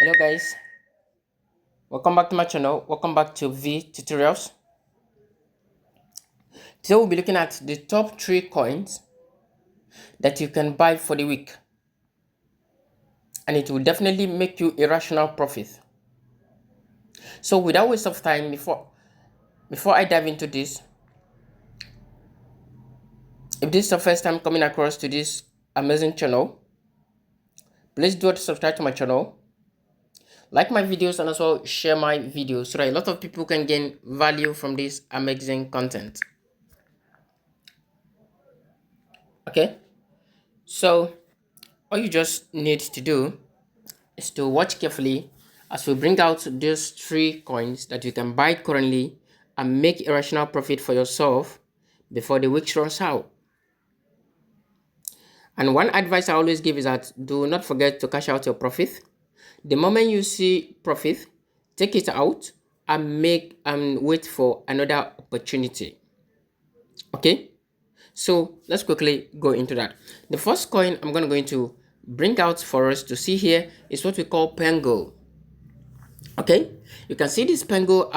Hello guys, welcome back to my channel. Welcome back to V Tutorials. Today we'll be looking at the top 3 coins that you can buy for the week, and it will definitely make you a rational profit. So without waste of time, before I dive into this, if this is your first time coming across to this amazing channel, please do subscribe to my channel, like my videos, and also share my videos so that a lot of people can gain value from this amazing content. Okay, so all you just need to do is to watch carefully as we bring out these 3 coins that you can buy currently and make a rational profit for yourself before the week runs out. And one advice I always give is that do not forget to cash out your profit. The moment you see profit, take it out and wait for another opportunity. Okay, so let's quickly go into that. The first coin I'm going to bring out for us to see here is what we call Pengo. Okay, you can see this Pengo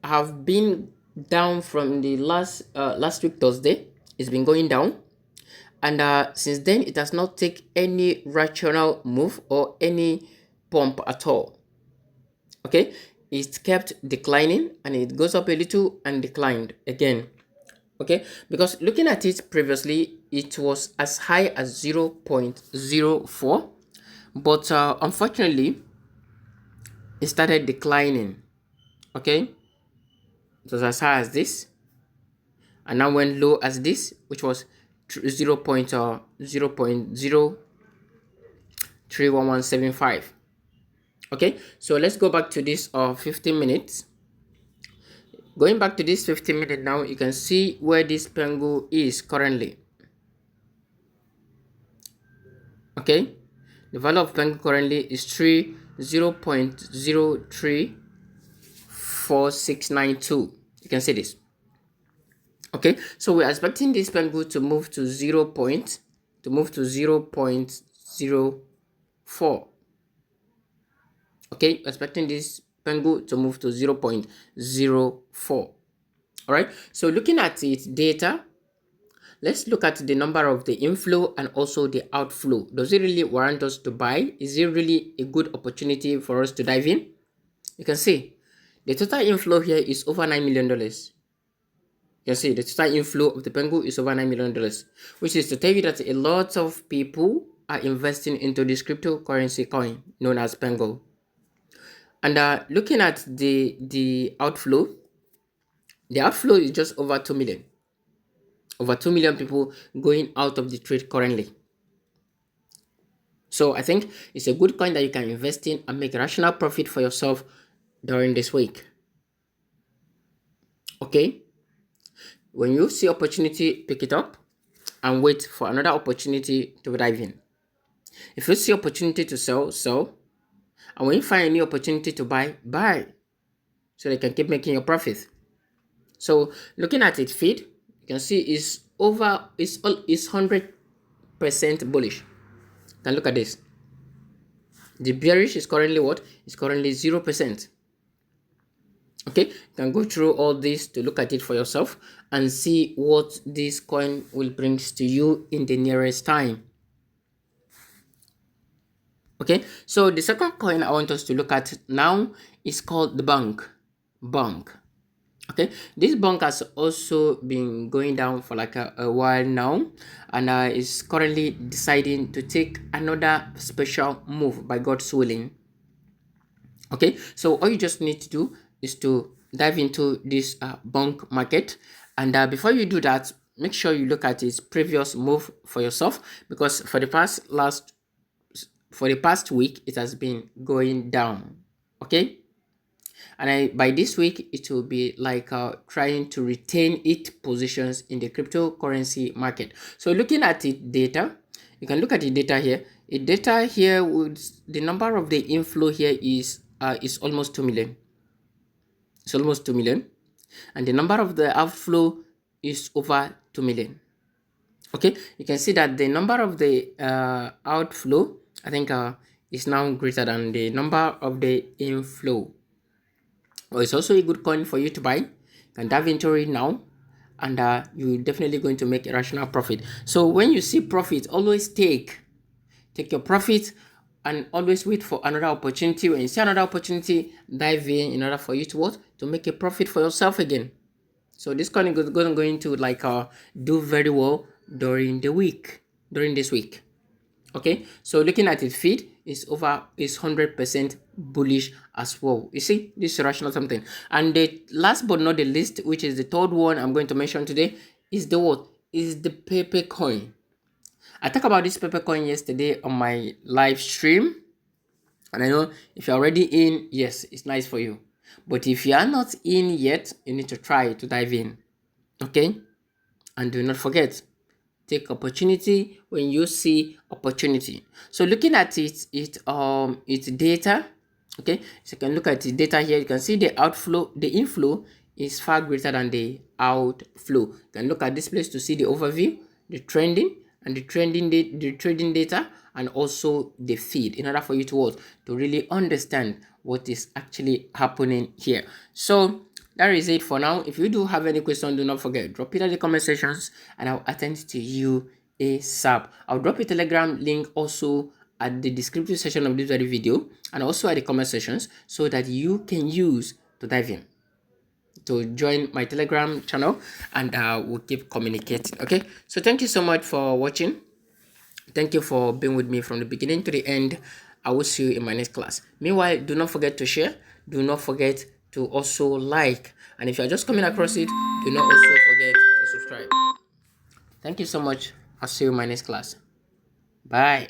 have been down from the last week Thursday. It's been going down, and since then it has not taken any rational move or any pump at all. Okay, it kept declining and it goes up a little and declined again. Okay, because looking at it previously, it was as high as 0.04, but unfortunately it started declining. Okay, it was as high as this and now went low as this, which was 0.0.031175. Okay, so let's go back to this 15 minutes. Going back to this 15 minutes now, you can see where this Pengu is currently. Okay, the value of Pengu currently is 0.034692. You can see this. Okay, so we're expecting this Pengu to move to 0.04. Okay, expecting this Pengu to move to 0.04. All right, so looking at its data, let's look at the number of the inflow and also the outflow. Does it really warrant us to buy? Is it really a good opportunity for us to dive in? You can see the total inflow here is over $9 million. You can see the total inflow of the Pengu is over $9 million, which is to tell you that a lot of people are investing into this cryptocurrency coin known as Pengu. And looking at the outflow is just over 2 million. Over 2 million people going out of the trade currently. So I think it's a good coin that you can invest in and make a rational profit for yourself during this week. Okay, when you see opportunity, pick it up and wait for another opportunity to dive in. If you see opportunity to sell, sell. And when you find a new opportunity to buy, buy, so they can keep making your profit. So looking at its feed, you can see it's 100% bullish. You can look at this. The bearish is currently what? It's currently 0%. Okay, you can go through all this to look at it for yourself and see what this coin will bring to you in the nearest time. Okay, so the second coin I want us to look at now is called the Bonk. Okay, this Bonk has also been going down for like a while now, and is currently deciding to take another special move by God's willing. Okay, so all you just need to do is to dive into this Bonk market, and before you do that, make sure you look at its previous move for yourself, because for the past week it has been going down. Okay, and by this week it will be like trying to retain its positions in the cryptocurrency market. So looking at its data, you can look at the data here. The data here with the number of the inflow here is almost 2 million. It's almost 2 million, and the number of the outflow is over 2 million. Okay, you can see that the number of the outflow, I think is now greater than the number of the inflow. Or it's also a good coin for you to buy. You can dive into it now, and you're definitely going to make a rational profit. So when you see profit, always take your profit and always wait for another opportunity. When you see another opportunity, dive in order for you to what? To make a profit for yourself again. So this coin is going to like do very well during this week. Okay, so looking at its feed is 100% bullish as well. You see, this is rational something. And the last but not the least, which is the third one I'm going to mention today, is the what? Is the paper coin. I talked about this paper coin yesterday on my live stream. And I know if you're already in, yes, it's nice for you. But if you are not in yet, you need to try to dive in. Okay? And do not forget, take opportunity when you see opportunity. So looking at its data, okay, so you can look at the data here. You can see the inflow is far greater than the outflow. You can look at this place to see the overview, the trending, and the trading data, and also the feed, in order for you to really understand what is actually happening here. So that is it for now. If you do have any question, do not forget, drop it in the comment sections and I'll attend to you ASAP. I'll drop a Telegram link also at the descriptive section of this very video and also at the comment sections, so that you can use to dive in to join my Telegram channel, and we'll keep communicating. Okay, so thank you so much for watching. Thank you for being with me from the beginning to the end. I will see you in my next class. Meanwhile, do not forget to share. Do not forget to also like. And if you're just coming across it, do not also forget to subscribe. Thank you so much. I'll see you in my next class. Bye.